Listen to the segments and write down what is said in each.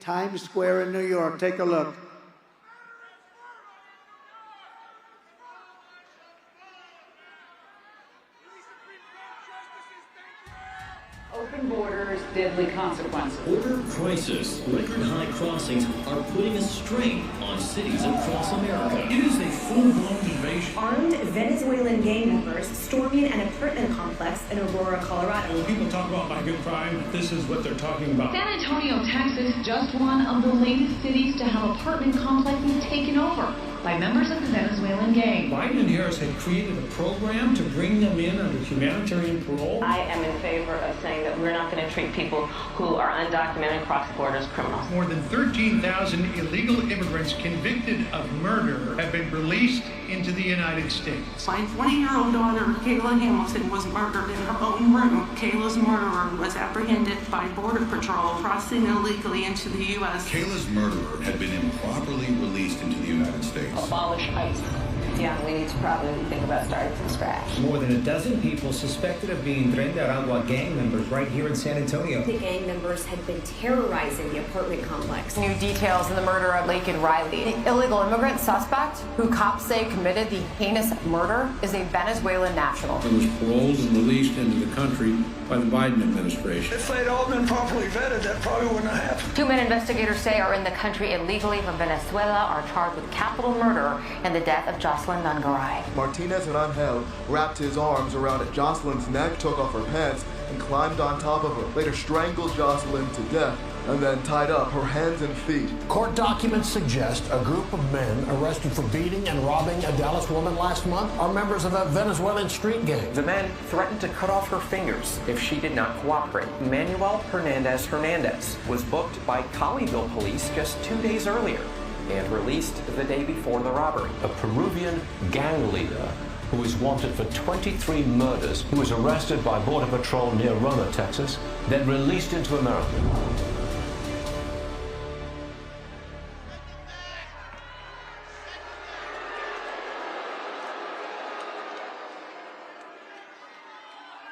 Times Square in New York. Take a look. Open borders, deadly consequences. Border crisis, record high crossings are putting a strain on cities across America. It is a full-blown invasion. Armed Venezuelan gang members storming an apartment complex in Aurora, Colorado. When people talk about migrant crime, this is what they're talking about. San Antonio, Texas, just one of the latest cities to have apartment complexes taken over by members of the Venezuelan gang. Biden and Harris had created a program to bring them in under humanitarian parole. I am in favor of saying that we're not going to treat people who are undocumented cross borders criminals. More than 13,000 illegal immigrants convicted of murder have been released into the United States. My 20-year-old daughter, Kayla Hamilton, was murdered in her own room. Kayla's murderer was apprehended by Border Patrol crossing illegally into the U.S. Kayla's murderer had been improperly released into the United States. Abolish ICE. Yeah, we need to probably think about starting from scratch. More than a dozen people suspected of being Tren de Aragua gang members right here in San Antonio. The gang members had been terrorizing the apartment complex. New details in the murder of Laken Riley. The illegal immigrant suspect, who cops say committed the heinous murder, is a Venezuelan national. He was paroled and released into the country by the Biden administration. If they'd all been properly vetted, that probably wouldn't have happened. Two men investigators say are in the country illegally from Venezuela are charged with capital murder and the death of Jocelyn Nungaray. Martinez and Angel wrapped his arms around Jocelyn's neck, took off her pants, and climbed on top of her. Later strangled Jocelyn to death and then tied up her hands and feet. Court documents suggest a group of men arrested for beating and robbing a Dallas woman last month are members of a Venezuelan street gang. The men threatened to cut off her fingers if she did not cooperate. Manuel Hernandez was booked by Colleyville police just 2 days earlier and released the day before the robbery. A Peruvian gang leader who is wanted for 23 murders. He was arrested by Border Patrol near Roma, Texas, then released into America.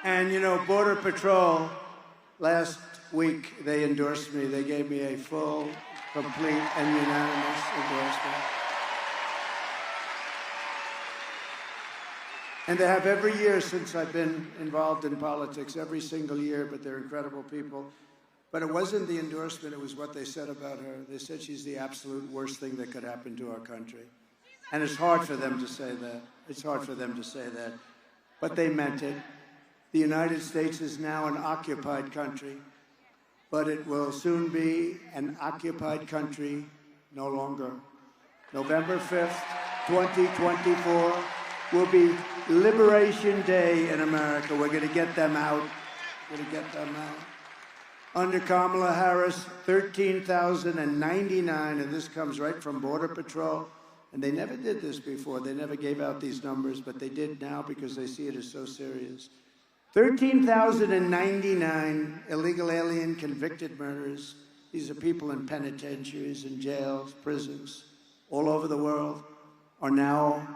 And you know, Border Patrol, last week they endorsed me. They gave me a full, complete, and unanimous endorsement. And they have every year since I've been involved in politics, every single year, but they're incredible people. But it wasn't the endorsement, it was what they said about her. They said she's the absolute worst thing that could happen to our country. And it's hard for them to say that. It's hard for them to say that. But they meant it. The United States is now an occupied country, but it will soon be an occupied country no longer. November 5th, 2024 will be Liberation Day in America. We're going to get them out. We're going to get them out. Under Kamala Harris, 13,099, and this comes right from Border Patrol. And they never did this before. They never gave out these numbers, but they did now because they see it as so serious. 13,099 illegal alien convicted murderers. These are people in penitentiaries and jails, prisons, all over the world, are now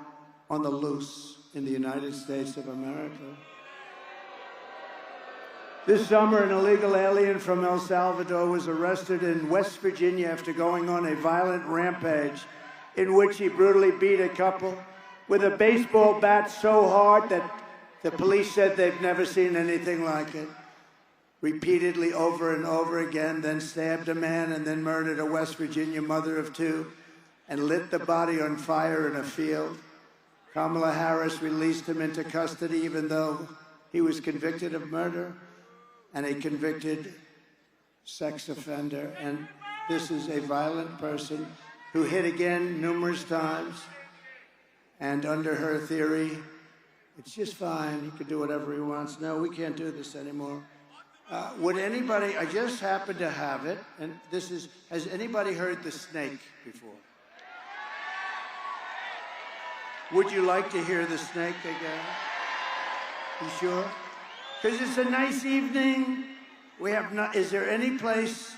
on the loose in the United States of America. This summer, an illegal alien from El Salvador was arrested in West Virginia after going on a violent rampage in which he brutally beat a couple with a baseball bat so hard that the police said they've never seen anything like it. Repeatedly over and over again, then stabbed a man and then murdered a West Virginia mother of two and lit the body on fire in a field. Kamala Harris released him into custody even though he was convicted of murder and a convicted sex offender. And this is a violent person who hit again numerous times. And under her theory, it's just fine. He can do whatever he wants. No, we can't do this anymore. Would anybody, I just happen to have it, and this is, has anybody heard the snake before? Would you like to hear the snake again? You sure? Because it's a nice evening. We have not, is there any place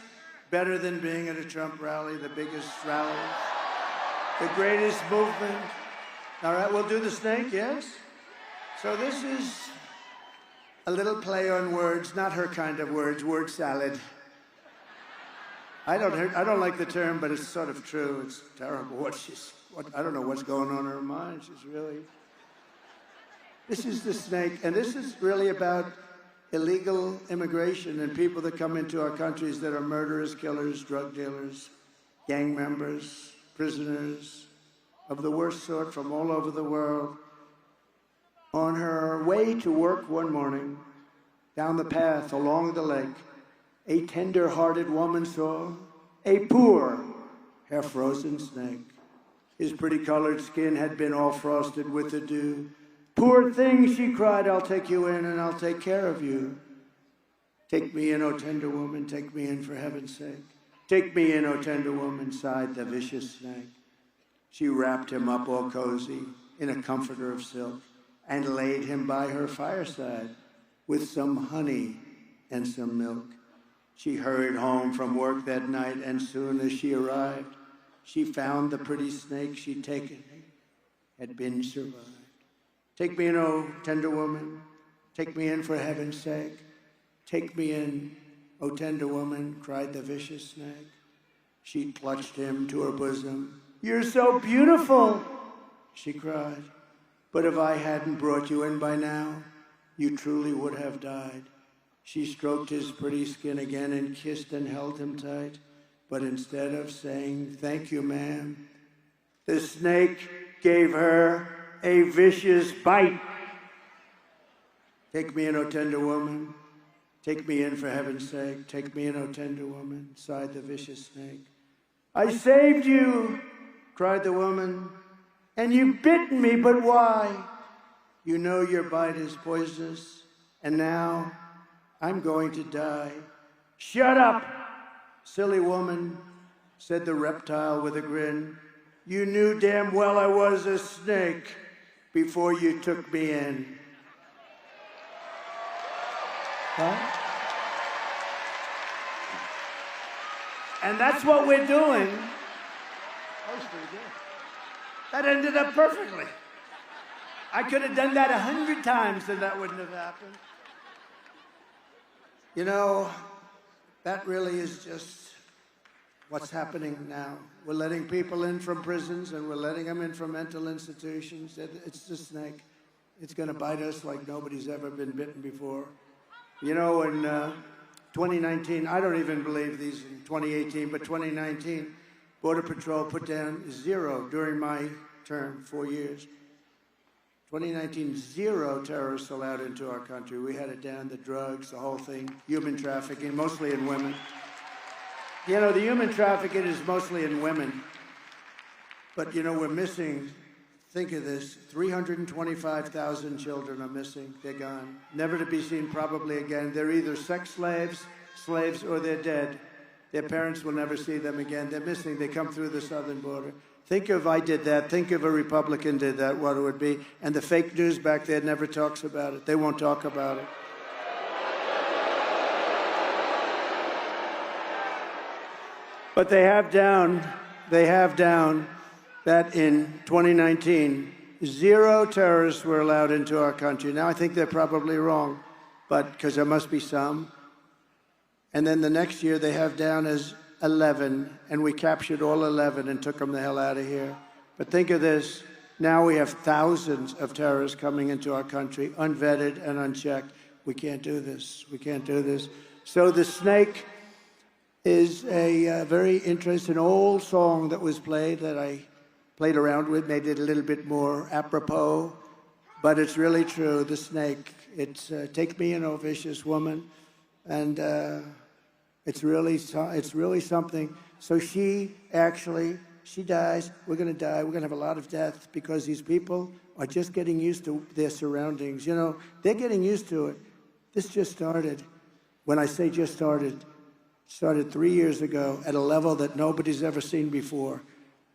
better than being at a Trump rally, the biggest rally, the greatest movement? All right, we'll do the snake, yes? So this is a little play on words, not her kind of words, word salad. I don't like the term, but it's sort of true. It's terrible. I don't know what's going on in her mind. She's really. This is the snake, and this is really about illegal immigration and people that come into our countries that are murderers, killers, drug dealers, gang members, prisoners of the worst sort from all over the world. On her way to work one morning, down the path along the lake, a tender-hearted woman saw a poor, half-frozen snake. His pretty-colored skin had been all frosted with the dew. "Poor thing," she cried, "I'll take you in and I'll take care of you." "Take me in, O tender woman, take me in for heaven's sake. Take me in, O tender woman," sighed the vicious snake. She wrapped him up all cozy in a comforter of silk and laid him by her fireside with some honey and some milk. She hurried home from work that night, and soon as she arrived, she found the pretty snake she'd taken had been survived. "Take me in, O tender woman, take me in for heaven's sake. Take me in, O tender woman," cried the vicious snake. She clutched him to her bosom. "You're so beautiful," she cried. "But if I hadn't brought you in by now, you truly would have died." She stroked his pretty skin again and kissed and held him tight. But instead of saying, "Thank you, ma'am," the snake gave her a vicious bite. "Take me in, O tender woman. Take me in for heaven's sake. Take me in, O tender woman," sighed the vicious snake. "I saved you," cried the woman, "and you bitten me, but why? You know your bite is poisonous, and now I'm going to die." "Shut up, silly woman," said the reptile with a grin. "You knew damn well I was a snake before you took me in." Huh? And that's what we're doing. That was pretty good. That ended up perfectly. I could have done that 100 times and that wouldn't have happened. You know, that really is just what's happening now. We're letting people in from prisons and we're letting them in from mental institutions. It's the snake. It's going to bite us like nobody's ever been bitten before. You know, in 2019, I don't even believe these in 2018, but 2019, Border Patrol put down 0 during my term, 4 years. 2019, 0 terrorists allowed into our country. We had it down, the drugs, the whole thing, human trafficking, mostly in women. You know, the human trafficking is mostly in women. But, you know, we're missing, think of this, 325,000 children are missing. They're gone. Never to be seen probably again. They're either sex slaves, or they're dead. Their parents will never see them again. They're missing. They come through the southern border. Think if I did that. Think if a Republican did that, what it would be. And the fake news back there never talks about it. They won't talk about it. But they have down that in 2019, 0 terrorists were allowed into our country. Now, I think they're probably wrong, but because there must be some. And then the next year, they have down as 11, and we captured all 11 and took them the hell out of here. But think of this. Now we have thousands of terrorists coming into our country, unvetted and unchecked. We can't do this. We can't do this. So the snake is a very interesting old song that was played that I played around with, made it a little bit more apropos, but it's really true, the snake. It's take me in, O vicious woman, and it's really something. So she dies, we're gonna die, we're gonna have a lot of death because these people are just getting used to their surroundings. You know, they're getting used to it. This just started. When I say just started 3 years ago at a level that nobody's ever seen before.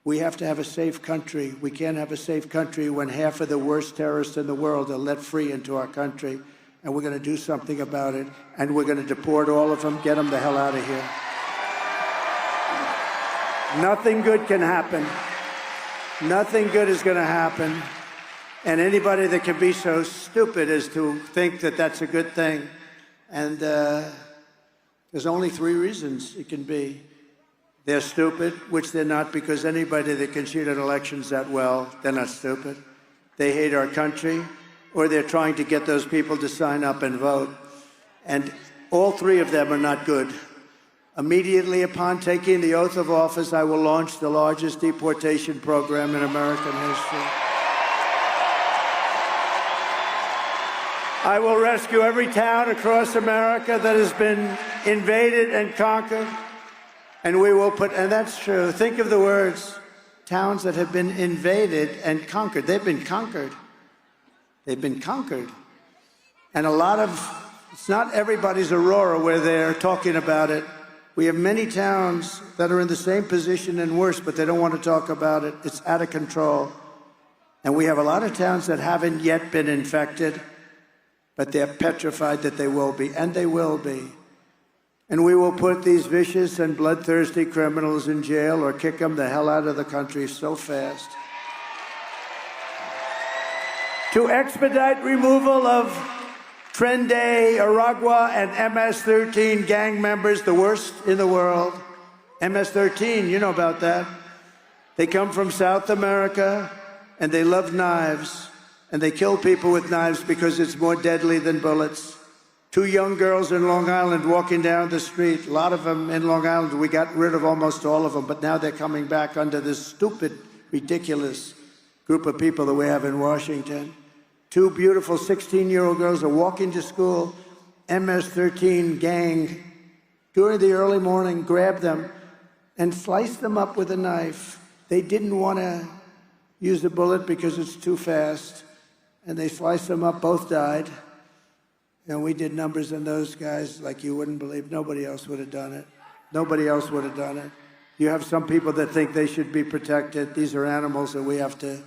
We have to have a safe country. We can't have a safe country when half of the worst terrorists in the world are let free into our country. And we're going to do something about it. And we're going to deport all of them, get them the hell out of here. Nothing good can happen. Nothing good is going to happen. And anybody that can be so stupid as to think that that's a good thing. And there's only 3 reasons it can be. They're stupid, which they're not, because anybody that can cheat in elections that well, they're not stupid. They hate our country, or they're trying to get those people to sign up and vote. And all three of them are not good. Immediately upon taking the oath of office, I will launch the largest deportation program in American history. I will rescue every town across America that has been invaded and conquered. And we will put, and that's true, think of the words, towns that have been invaded and conquered. They've been conquered. They've been conquered. And a lot of, it's not everybody's Aurora where they're talking about it. We have many towns that are in the same position and worse, but they don't want to talk about it. It's out of control. And we have a lot of towns that haven't yet been infected, but they're petrified that they will be, and they will be. And we will put these vicious and bloodthirsty criminals in jail or kick them the hell out of the country so fast. To expedite removal of Trende, Aragua, and MS-13 gang members, the worst in the world. MS-13, you know about that. They come from South America, and they love knives, and they kill people with knives because it's more deadly than bullets. 2 young girls in Long Island walking down the street, a lot of them in Long Island, we got rid of almost all of them, but now they're coming back under this stupid, ridiculous group of people that we have in Washington. 2 beautiful 16-year-old girls are walking to school, MS-13 gang, during the early morning, grabbed them and sliced them up with a knife. They didn't want to use the bullet because it's too fast, and they sliced them up, both died. And we did numbers on those guys like you wouldn't believe. Nobody else would have done it. Nobody else would have done it. You have some people that think they should be protected. These are animals, and we have to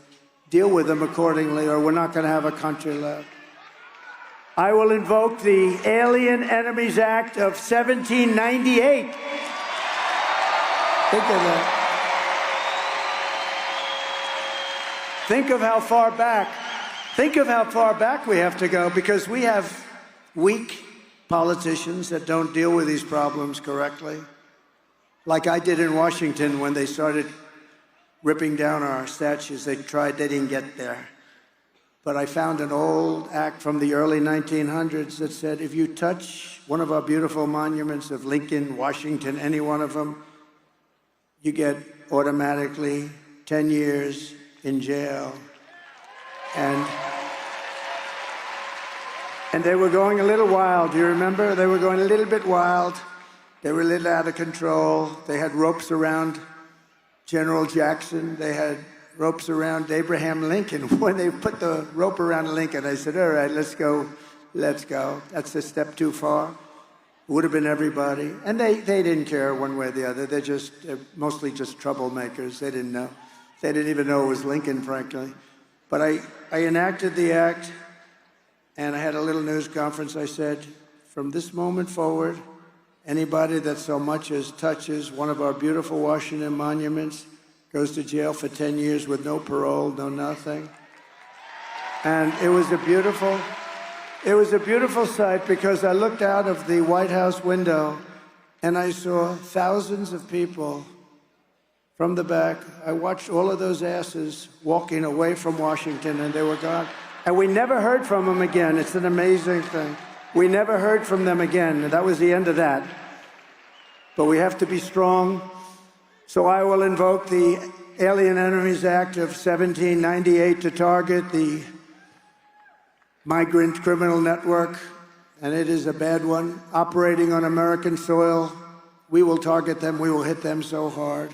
deal with them accordingly, or we're not going to have a country left. I will invoke the Alien Enemies Act of 1798. Think of that. Think of how far back. Think of how far back we have to go, because we have weak politicians that don't deal with these problems correctly. Like I did in Washington when they started ripping down our statues. They didn't get there. But I found an old act from the early 1900s that said, if you touch one of our beautiful monuments of Lincoln, Washington, any one of them, you get automatically 10 years in jail. And they were going a little wild. Do you remember? They were going a little bit wild. They were a little out of control. They had ropes around General Jackson. They had ropes around Abraham Lincoln. When they put the rope around Lincoln, I said, all right, let's go. Let's go. That's a step too far. It would have been everybody. And they didn't care one way or the other. They're mostly just troublemakers. They didn't know. They didn't even know it was Lincoln, frankly. But I enacted the act, and I had a little news conference. I said, from this moment forward, anybody that so much as touches one of our beautiful Washington monuments goes to jail for 10 years with no parole, no nothing. And it was a beautiful sight, because I looked out of the White House window and I saw thousands of people from the back. I watched all of those asses walking away from Washington, and they were gone. And we never heard from them again. It's an amazing thing. We never heard from them again, and that was the end of that. But we have to be strong. So I will invoke the Alien Enemies Act of 1798 to target the migrant criminal network, and it is a bad one, operating on American soil. We will target them. We will hit them so hard.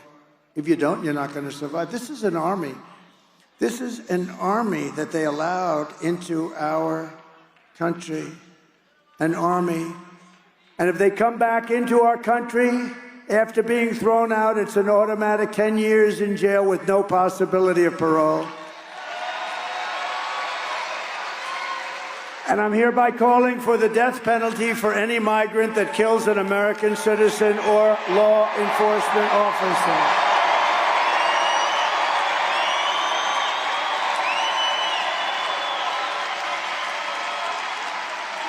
If you don't, you're not going to survive. This is an army. This is an army that they allowed into our country, an army. And if they come back into our country after being thrown out, it's an automatic 10 years in jail with no possibility of parole. And I'm hereby calling for the death penalty for any migrant that kills an American citizen or law enforcement officer.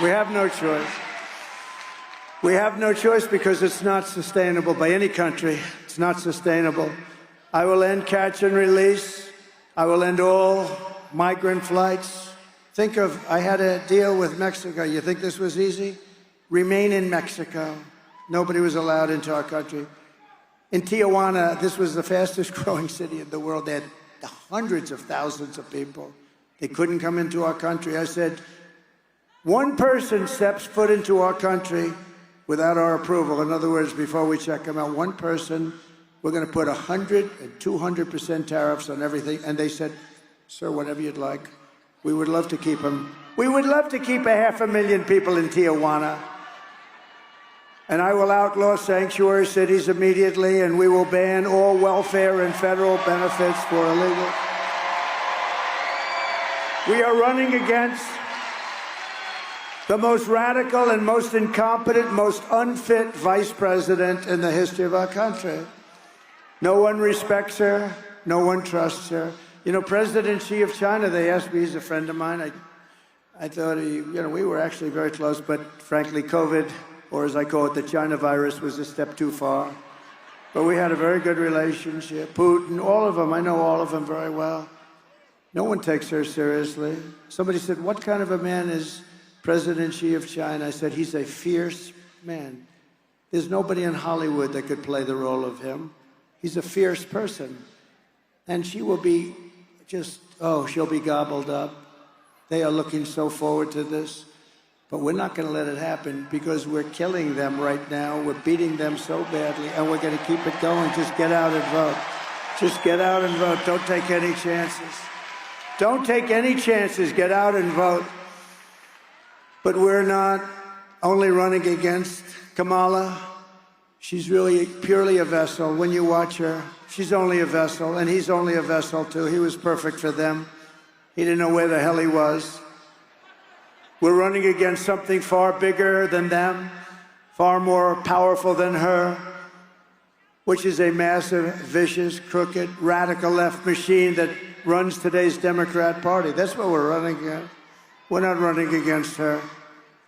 We have no choice. We have no choice, because it's not sustainable by any country. It's not sustainable. I will end catch and release. I will end all migrant flights. Think of, I had a deal with Mexico. You think this was easy? Remain in Mexico. Nobody was allowed into our country. In Tijuana, this was the fastest growing city in the world. They had hundreds of thousands of people. They couldn't come into our country. I said, one person steps foot into our country without our approval. In other words, before we check them out, one person, we're going to put 100 and 200% tariffs on everything. And they said, sir, whatever you'd like. We would love to keep them. We would love to keep 500,000 people in Tijuana. And I will outlaw sanctuary cities immediately, and we will ban all welfare and federal benefits for illegal. We are running against the most radical and most incompetent, most unfit vice president in the history of our country. No one respects her. No one trusts her. You know, President Xi of China, they asked me, he's a friend of mine. I thought, we were actually very close, but frankly, COVID, or as I call it, the China virus, was a step too far. But we had a very good relationship. Putin, all of them, I know all of them very well. No one takes her seriously. Somebody said, what kind of a man is President Xi of China? I said, he's a fierce man. There's nobody in Hollywood that could play the role of him. He's a fierce person. And she will be just, she'll be gobbled up. They are looking so forward to this. But we're not going to let it happen because we're killing them right now. We're beating them so badly, and we're going to keep it going. Just get out and vote. Just get out and vote. Don't take any chances. Don't take any chances. Get out and vote. But we're not only running against Kamala. She's really purely a vessel. When you watch her, she's only a vessel, and he's only a vessel, too. He was perfect for them. He didn't know where the hell he was. We're running against something far bigger than them, far more powerful than her, which is a massive, vicious, crooked, radical left machine that runs today's Democrat Party. That's what we're running against. We're not running against her.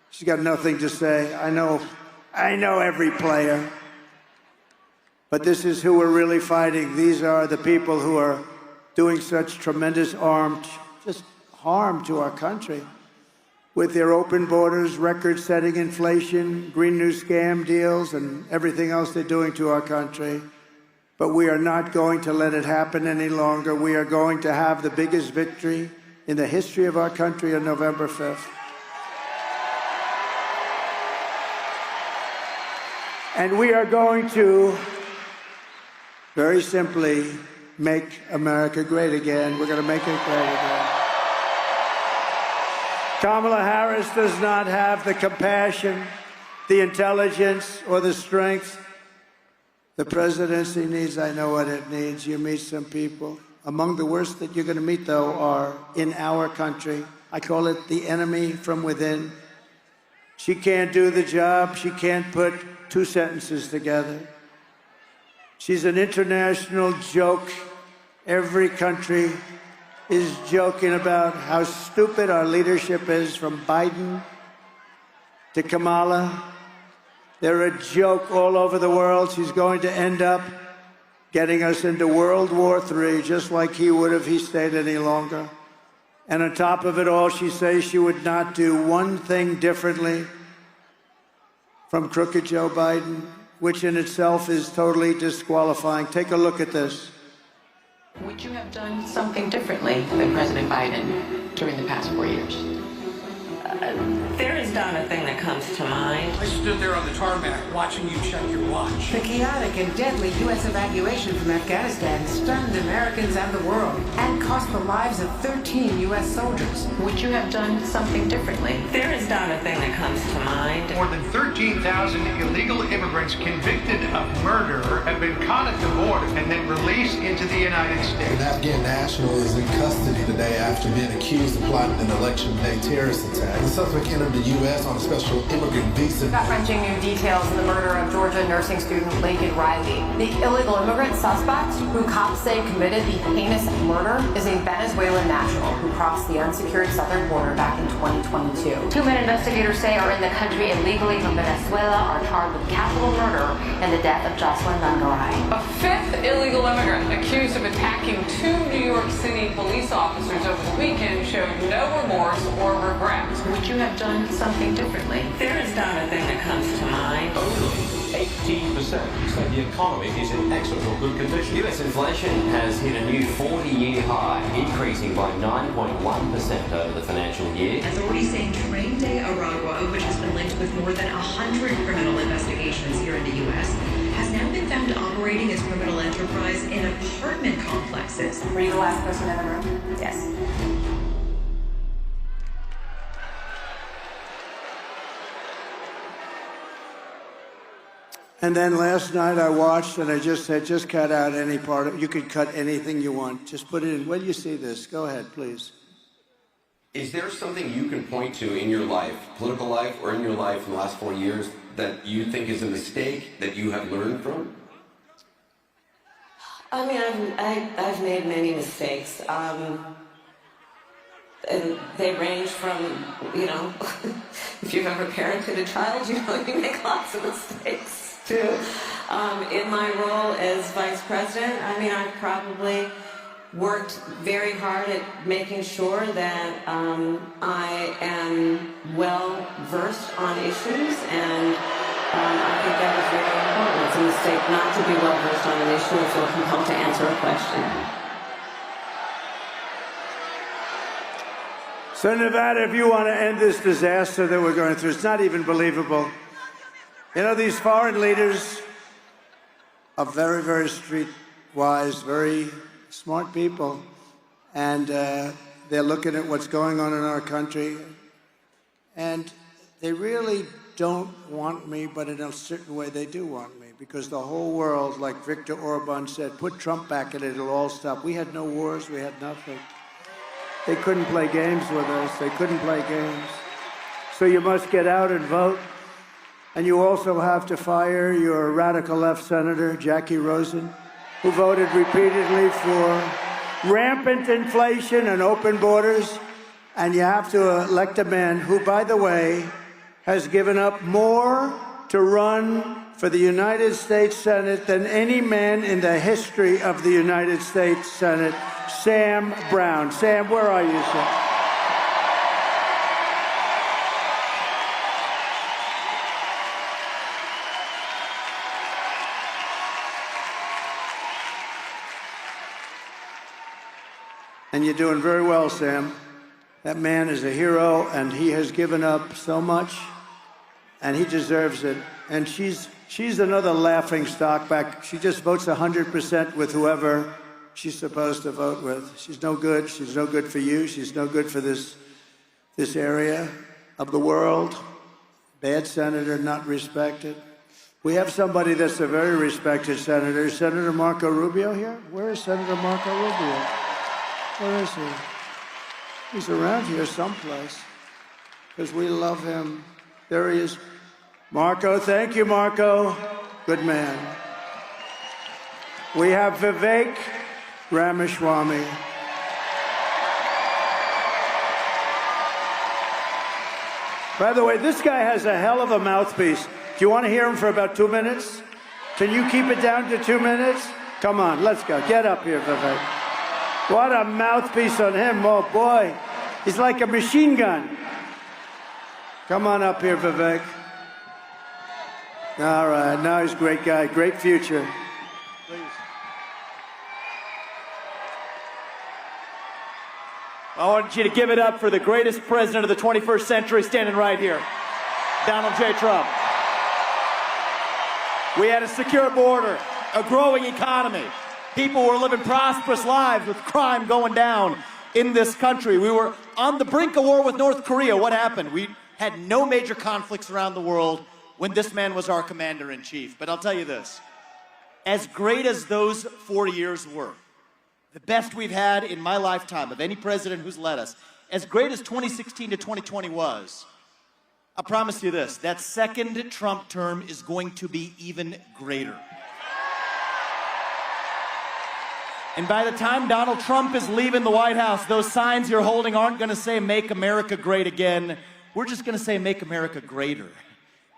She's got nothing to say. I know every player. But this is who we're really fighting. These are the people who are doing such tremendous harm to our country. With their open borders, record-setting inflation, Green New Scam deals, and everything else they're doing to our country. But we are not going to let it happen any longer. We are going to have the biggest victory in the history of our country on November 5th. And we are going to, very simply, make America great again. We're going to make it great again. Kamala Harris does not have the compassion, the intelligence, or the strength the presidency needs. I know what it needs. You meet some people. Among the worst that you're going to meet, though, are in our country. I call it the enemy from within. She can't do the job. She can't put two sentences together. She's an international joke. Every country is joking about how stupid our leadership is, from Biden to Kamala. They're a joke all over the world. She's going to end up getting us into World War III, just like he would if he stayed any longer. And on top of it all, she says she would not do one thing differently from crooked Joe Biden, which in itself is totally disqualifying. Take a look at this. Would you have done something differently than President Biden during the past 4 years? There is not a thing that comes to mind. I stood there on the tarmac watching you check your watch. The chaotic and deadly U.S. evacuation from Afghanistan stunned Americans and the world and cost the lives of 13 U.S. soldiers. Would you have done something differently? There is not a thing that comes to mind. More than 13,000 illegal immigrants convicted of murder have been caught at the border and then released into the United States. An Afghan national is in custody today after being accused of plotting an election day terrorist attack. The suspect entered the U.S. on a special immigrant visa. Gut-wrenching new details in the murder of Georgia nursing student Laken Riley. The illegal immigrant suspect, who cops say committed the heinous murder, is a Venezuelan national who crossed the unsecured southern border back in 2022. Two men investigators say are in the country illegally from Venezuela are charged with capital murder and the death of Jocelyn Langaray. A fifth illegal immigrant accused of attacking two New York City police officers over the weekend showed no remorse or regret. Would you have done something differently? There is not a thing that comes to mind. Only 18% say the economy is in excellent or good condition. U.S. inflation has hit a new 40-year high, increasing by 9.1% over the financial year. Authorities saying Train de Aragua, which has been linked with more than 100 criminal investigations here in the U.S., has now been found operating as criminal enterprise in apartment complexes. Were you the last person in the room? Yes. And then last night I watched and I just said, just cut out any part of it. You could cut anything you want. Just put it in. When you see this, go ahead, please. Is there something you can point to in your life, political life, or in your life in the last 4 years that you think is a mistake that you have learned from? I mean, I've made many mistakes. And they range from, you know, if you've ever parented a child, you know, you make lots of mistakes too. In my role as vice president, I mean, I've probably worked very hard at making sure that I am well versed on issues, and I think that was very important. It's a mistake not to be well versed on an issue and feel compelled to answer a question. So Nevada, if you want to end this disaster that we're going through, it's not even believable. You know, these foreign leaders are very, very streetwise, very smart people, and they're looking at what's going on in our country, and they really don't want me, but in a certain way they do want me, because the whole world, like Viktor Orban said, put Trump back in it, it'll all stop. We had no wars, we had nothing. They couldn't play games with us. They couldn't play games. So you must get out and vote. And you also have to fire your radical left senator, Jackie Rosen, who voted repeatedly for rampant inflation and open borders. And you have to elect a man who, by the way, has given up more to run for the United States Senate than any man in the history of the United States Senate, Sam Brown. Sam, where are you, Sam? And you're doing very well, Sam. That man is a hero, and he has given up so much, and he deserves it. And she's another laughing stock back. She just votes 100% with whoever she's supposed to vote with. She's no good. She's no good for you. She's no good for this area of the world. Bad senator, not respected. We have somebody that's a very respected senator. Is Senator Marco Rubio here? Where is Senator Marco Rubio? Where is he? He's around here someplace, because we love him. There he is. Marco, thank you, Marco. Good man. We have Vivek Ramaswamy. By the way, this guy has a hell of a mouthpiece. Do you want to hear him for about 2 minutes? Can you keep it down to 2 minutes? Come on, let's go. Get up here, Vivek. What a mouthpiece on him. Oh, boy. He's like a machine gun. Come on up here, Vivek. All right, now he's a great guy, great future. Please. I want you to give it up for the greatest president of the 21st century standing right here, Donald J. Trump. We had a secure border, a growing economy. People were living prosperous lives with crime going down in this country. We were on the brink of war with North Korea. What happened? We had no major conflicts around the world when this man was our commander-in-chief. But I'll tell you this, as great as those 4 years were, the best we've had in my lifetime of any president who's led us, as great as 2016 to 2020 was, I promise you this, that second Trump term is going to be even greater. And by the time Donald Trump is leaving the White House, those signs you're holding aren't going to say "Make America Great Again." We're just going to say "Make America Greater."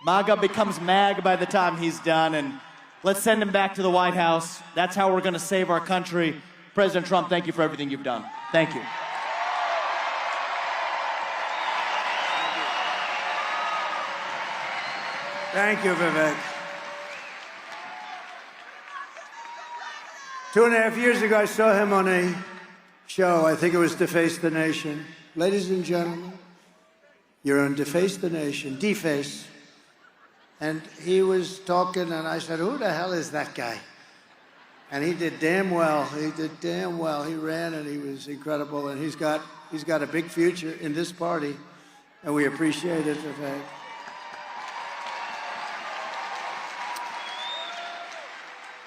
MAGA becomes MAG by the time he's done, and let's send him back to the White House. That's how we're going to save our country. President Trump, thank you for everything you've done. Thank you. Thank you, Vivek. 2.5 years ago, I saw him on a show. I think it was Deface the Nation. Ladies and gentlemen, you're on Deface the Nation. Deface. And he was talking, and I said, who the hell is that guy? And he did damn well. He did damn well. He ran, and he was incredible. And he's got a big future in this party, and we appreciate it, Vivek.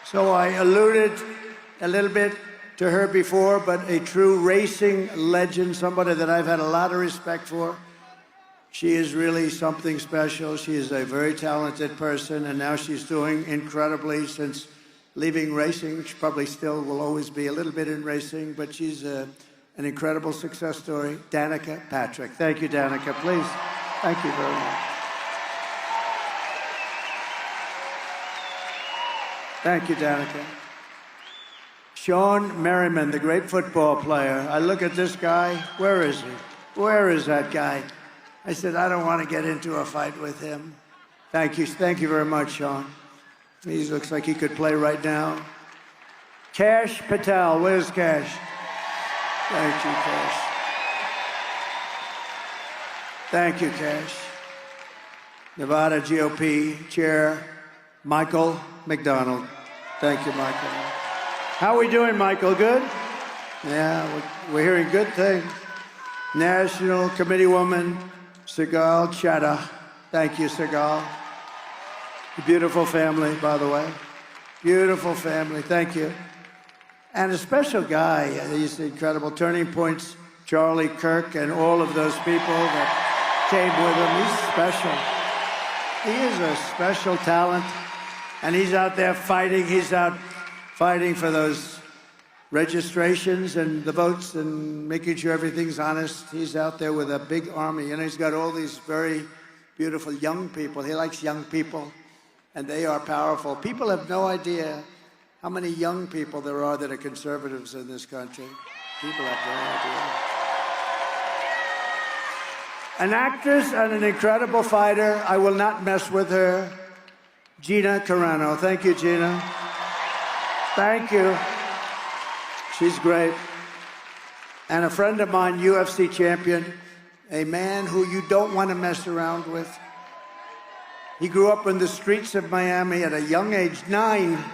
So I alluded a little bit to her before, but a true racing legend, somebody that I've had a lot of respect for. She is really something special. She is a very talented person, and now she's doing incredibly since leaving racing. She probably still will always be a little bit in racing, but she's an incredible success story. Danica Patrick. Thank you, Danica. Please. Thank you very much. Thank you, Danica. Sean Merriman, the great football player. I look at this guy. Where is he? Where is that guy? I said, I don't want to get into a fight with him. Thank you. Thank you very much, Sean. He looks like he could play right now. Cash Patel. Where's Cash? Thank you, Cash. Thank you, Cash. Nevada GOP Chair Michael McDonald. Thank you, Michael. How are we doing, Michael? Good? Yeah, we're hearing good things. National Committee Woman Sigal Chattah. Thank you, Sigal. Beautiful family, by the way. Beautiful family. Thank you. And a special guy. He's incredible. Turning Point's Charlie Kirk and all of those people that came with him. He's special. He is a special talent. And he's out there fighting. He's out fighting for those registrations and the votes and making sure everything's honest. He's out there with a big army. And he's got all these very beautiful young people. He likes young people, and they are powerful. People have no idea how many young people there are that are conservatives in this country. People have no idea. An actress and an incredible fighter. I will not mess with her. Gina Carano. Thank you, Gina. Thank you. She's great. And a friend of mine, UFC champion, a man who you don't want to mess around with. He grew up in the streets of Miami at a young age, 9.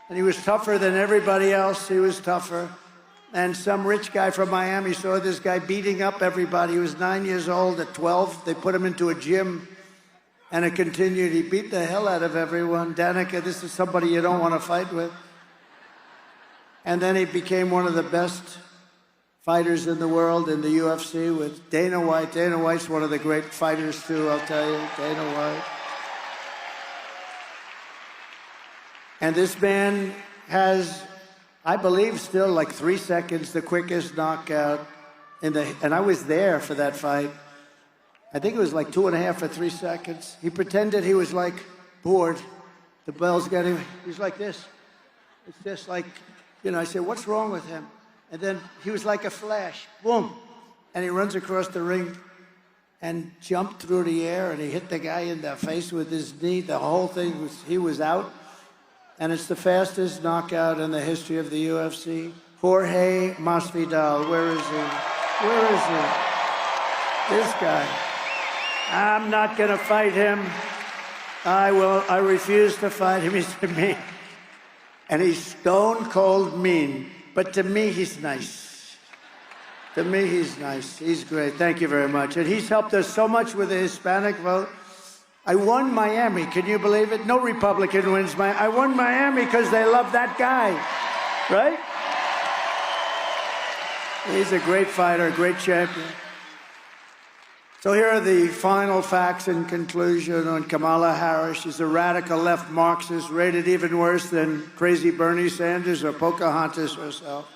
And he was tougher than everybody else. He was tougher. And some rich guy from Miami saw this guy beating up everybody. He was 9 years old. At 12, they put him into a gym. And it continued. He beat the hell out of everyone. Danica, this is somebody you don't want to fight with. And then he became one of the best fighters in the world in the UFC with Dana White. Dana White's one of the great fighters, too, I'll tell you. Dana White. And this man has, I believe, still like 3 seconds, the quickest knockout in the, and I was there for that fight. I think it was like 2.5 or 3 seconds. He pretended he was like bored. The bell's getting, he's like this. It's just like, you know, I said, what's wrong with him? And then he was like a flash, boom. And he runs across the ring and jumped through the air, and he hit the guy in the face with his knee. The whole thing was, he was out. And it's the fastest knockout in the history of the UFC. Jorge Masvidal, where is he? Where is he? This guy. I'm not gonna fight him. I refuse to fight him. He's mean. And he's stone cold mean. But to me, he's nice. To me, he's nice. He's great. Thank you very much. And he's helped us so much with the Hispanic vote. I won Miami. Can you believe it? No Republican wins Miami. I won Miami because they love that guy. Right? He's a great fighter, a great champion. So here are the final facts in conclusion on Kamala Harris. She's a radical left Marxist, rated even worse than crazy Bernie Sanders or Pocahontas herself.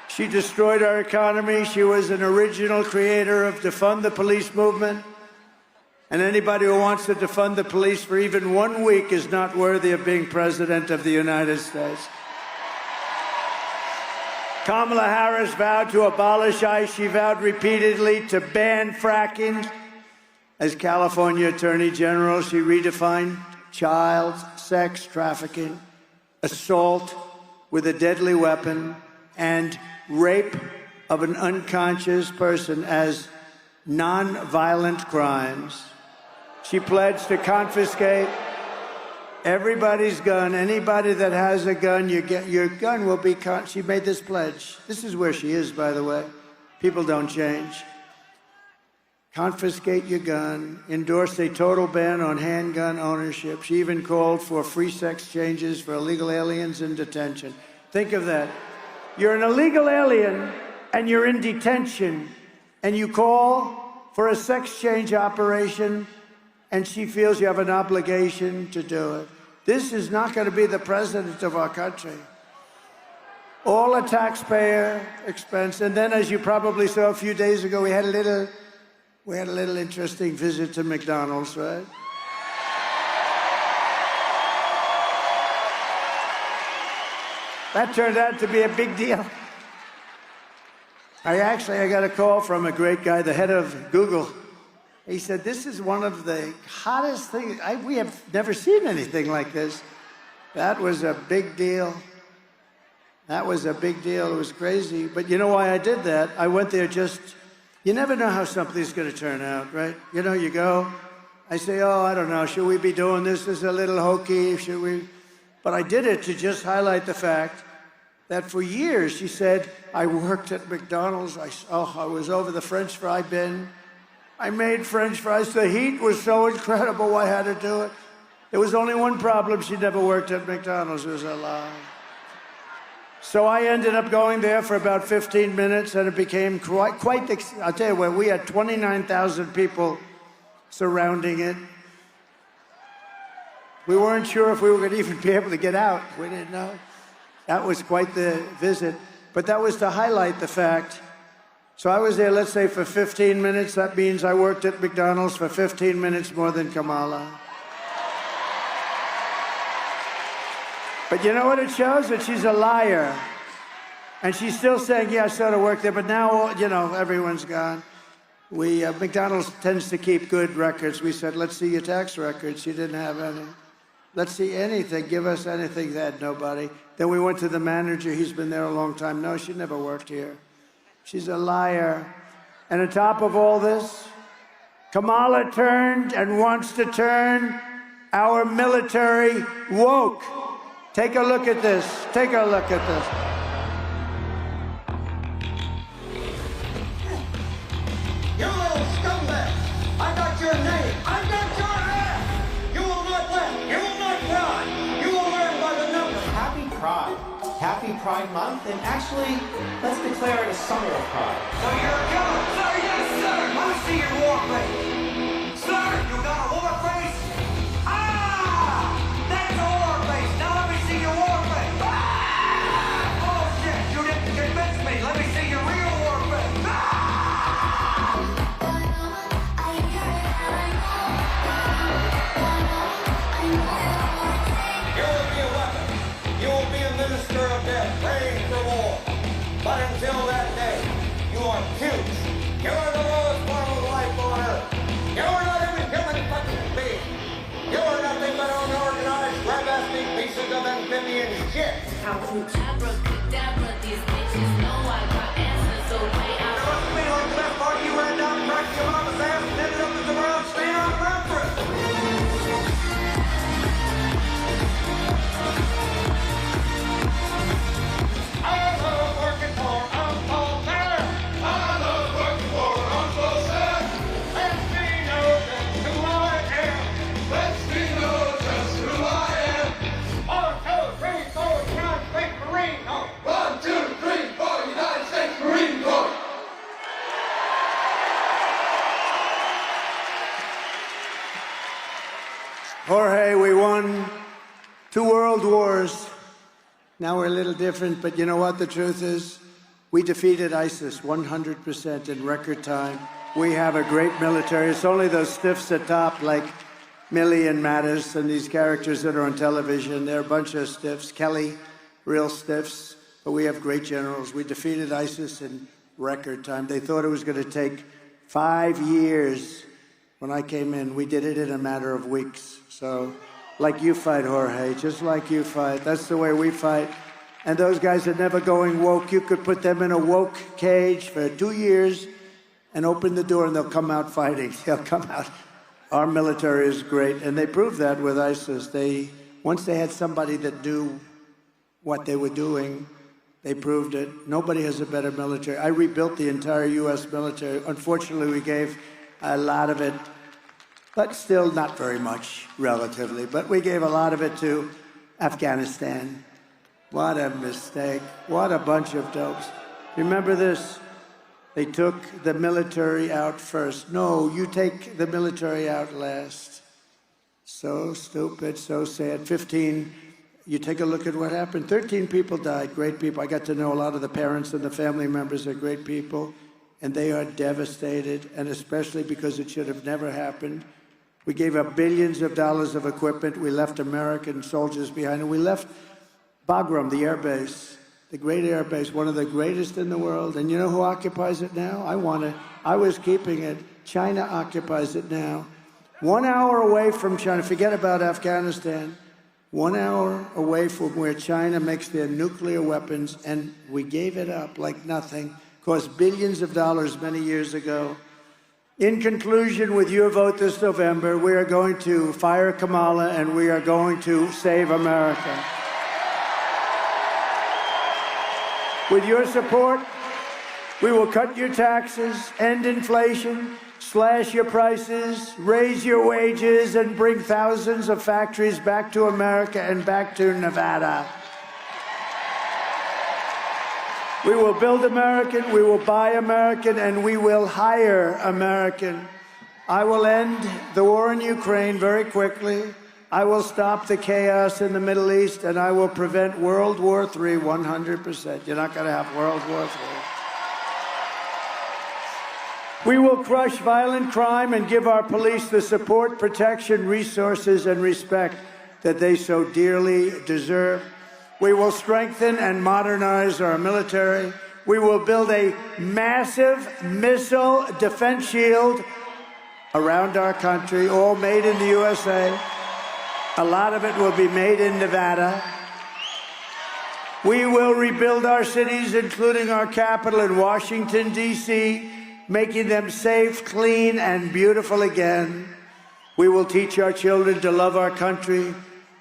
She destroyed our economy. She was an original creator of defund the police movement. And anybody who wants to defund the police for even 1 week is not worthy of being president of the United States. Kamala Harris vowed to abolish ICE. She vowed repeatedly to ban fracking. As California Attorney General, she redefined child sex trafficking, assault with a deadly weapon, and rape of an unconscious person as non-violent crimes. She pledged to confiscate everybody's gun. Anybody that has a gun, your gun will be she made this pledge. This is where she is, by the way. People don't change. Confiscate your gun, endorsed a total ban on handgun ownership. She even called for free sex changes for illegal aliens in detention. Think of that. You're an illegal alien and you're in detention and you call for a sex change operation and she feels you have an obligation to do it. This is not going to be the president of our country. All a taxpayer expense. And then, as you probably saw a few days ago, we had a little interesting visit to McDonald's, right? That turned out to be a big deal. I got a call from a great guy, the head of Google. He said, this is one of the hottest things. We have never seen anything like this. That was a big deal. That was a big deal. It was crazy. But you know why I did that? I went there you never know how something's going to turn out, right? You know, you go, I say, oh, I don't know, should we be doing this? This is a little hokey, should we? But I did it to just highlight the fact that for years, she said, I worked at McDonald's. I was over the French fry bin. I made French fries. The heat was so incredible, I had to do it. There was only one problem. She never worked at McDonald's. It was a lie. So I ended up going there for about 15 minutes, and it became I'll tell you what, we had 29,000 people surrounding it. We weren't sure if we were going to even be able to get out. We didn't know. That was quite the visit. But that was to highlight the fact. So I was there, let's say, for 15 minutes. That means I worked at McDonald's for 15 minutes more than Kamala. But you know what it shows? That she's a liar. And she's still saying, yeah, I sort of worked there, but now, you know, everyone's gone. McDonald's tends to keep good records. We said, let's see your tax records. She didn't have any. Let's see anything. Give us anything. They had nobody. Then we went to the manager. He's been there a long time. No, she never worked here. She's a liar. And on top of all this, Kamala turned and wants to turn our military woke. Take a look at this. Take a look at this. You little scumbag! I got your name. I got your ass! You will not laugh. You will not cry. You will learn by the numbers. Happy Pride. Happy Pride Month, and actually, let's declare it a summer of pride. So you're a killer? Sir, yes, sir! Let me see your war face. Sir, you got a war face? Ah! That's a war face. Now let me see your war face. Ah! Oh, shit, you didn't convince me. Let me see your real war face. Ah! You will be a weapon. You will be a minister of death, praying for war. But until that day, you are cute. You are the lowest form of life on earth. You are not even human fucking being. You are nothing but unorganized, crab-asking pieces of amphibian shit. How cute. Abracadabra, these bitches know I got answers, so way out. It must be like the best part you ran down and cracked your mama's ass and ended up as a brown stain on breakfast. I love working for Uncle Sam. I love working for Uncle Sam. Lets me know just who I am. Lets me know just who I am. 1, 2, 3, 4, United States Marine Corps. 1, 2, 3, 4, United States Marine Corps. Now we're a little different, but you know what the truth is? We defeated ISIS 100% in record time. We have a great military. It's only those stiffs at top, like Milley and Mattis and these characters that are on television. They're a bunch of stiffs. Kelly, real stiffs. But we have great generals. We defeated ISIS in record time. They thought it was going to take 5 years. When I came in, we did it in a matter of weeks. So, like you fight, Jorge, just like you fight. That's the way we fight. And those guys are never going woke. You could put them in a woke cage for 2 years and open the door and they'll come out fighting. They'll come out. Our military is great. And they proved that with ISIS. Once they had somebody that knew what they were doing, they proved it. Nobody has a better military. I rebuilt the entire U.S. military. Unfortunately, we gave a lot of it, but still not very much, relatively. But we gave a lot of it to Afghanistan. What a mistake. What a bunch of dopes. Remember this? They took the military out first. No, you take the military out last. So stupid, so sad. 15, you take a look at what happened. 13 people died, great people. I got to know a lot of the parents and the family members are great people, and they are devastated, and especially because it should have never happened. We gave up billions of dollars of equipment. We left American soldiers behind, and we left Bagram, the air base, the great air base, one of the greatest in the world. And you know who occupies it now? I was keeping it. China occupies it now. 1 hour away from China, forget about Afghanistan, 1 hour away from where China makes their nuclear weapons, and we gave it up like nothing. Cost billions of dollars many years ago. In conclusion, with your vote this November, we are going to fire Kamala and we are going to save America. With your support, we will cut your taxes, end inflation, slash your prices, raise your wages, and bring thousands of factories back to America and back to Nevada. We will build American, we will buy American, and we will hire American. I will end the war in Ukraine very quickly. I will stop the chaos in the Middle East, and I will prevent World War III 100%. You're not going to have World War III. We will crush violent crime and give our police the support, protection, resources, and respect that they so dearly deserve. We will strengthen and modernize our military. We will build a massive missile defense shield around our country, all made in the USA. A lot of it will be made in Nevada. We will rebuild our cities, including our capital in Washington, D.C., making them safe, clean, and beautiful again. We will teach our children to love our country,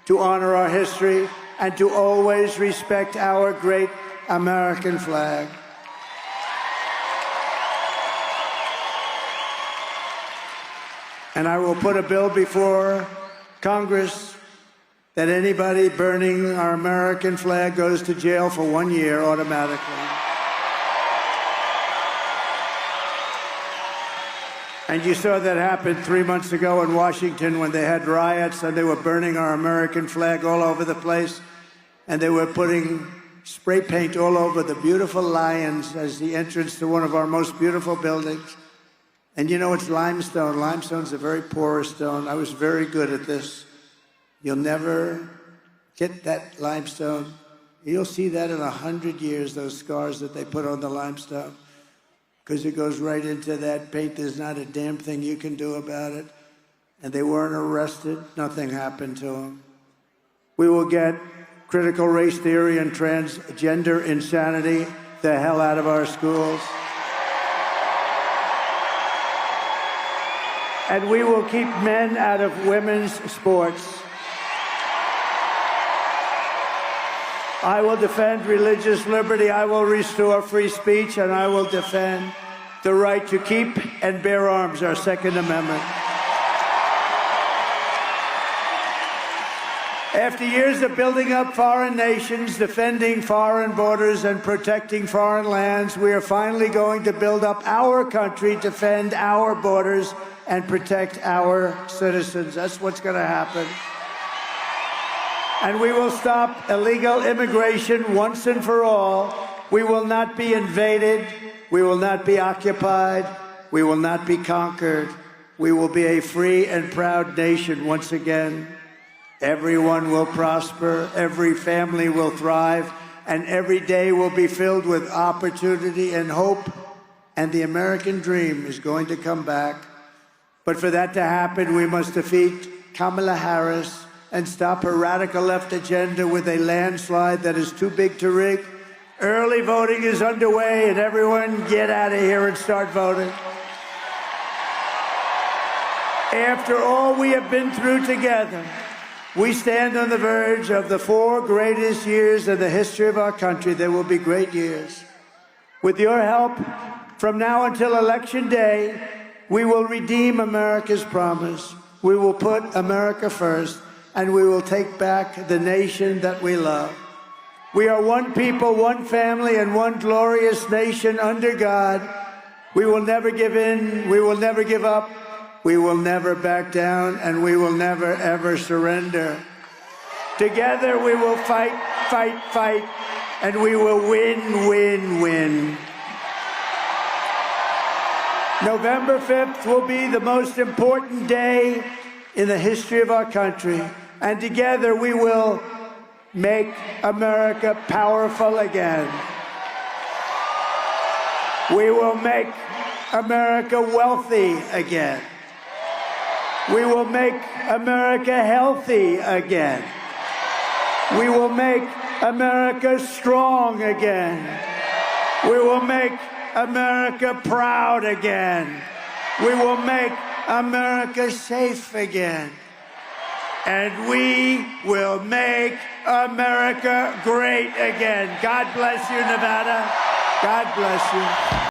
to honor our history, and to always respect our great American flag. And I will put a bill before Congress that anybody burning our American flag goes to jail for 1 year automatically. And you saw that happen 3 months ago in Washington when they had riots and they were burning our American flag all over the place. And they were putting spray paint all over the beautiful lions as the entrance to one of our most beautiful buildings. And you know, it's limestone. Limestone's a very porous stone. I was very good at this. You'll never get that limestone. You'll see that in 100 years, those scars that they put on the limestone, because it goes right into that paint. There's not a damn thing you can do about it. And they weren't arrested. Nothing happened to them. We will get critical race theory and transgender insanity the hell out of our schools. And we will keep men out of women's sports. I will defend religious liberty. I will restore free speech, and I will defend the right to keep and bear arms, our Second Amendment. After years of building up foreign nations, defending foreign borders, and protecting foreign lands, we are finally going to build up our country, defend our borders, and protect our citizens. That's what's going to happen. And we will stop illegal immigration once and for all. We will not be invaded. We will not be occupied. We will not be conquered. We will be a free and proud nation once again. Everyone will prosper. Every family will thrive. And every day will be filled with opportunity and hope. And the American dream is going to come back. But for that to happen, we must defeat Kamala Harris and stop her radical left agenda with a landslide that is too big to rig. Early voting is underway, and everyone get out of here and start voting. After all we have been through together, we stand on the verge of the 4 greatest years in the history of our country. There will be great years. With your help, from now until Election Day, we will redeem America's promise. We will put America first, and we will take back the nation that we love. We are one people, one family, and one glorious nation under God. We will never give in. We will never give up. We will never back down, and we will never, ever surrender. Together, we will fight, fight, fight, and we will win, win, win. November 5th will be the most important day in the history of our country, and together we will make America powerful again. We will make America wealthy again. We will make America healthy again. We will make America strong again. We will make America proud again. We will make America safe again. And we will make America great again. God bless you, Nevada. God bless you.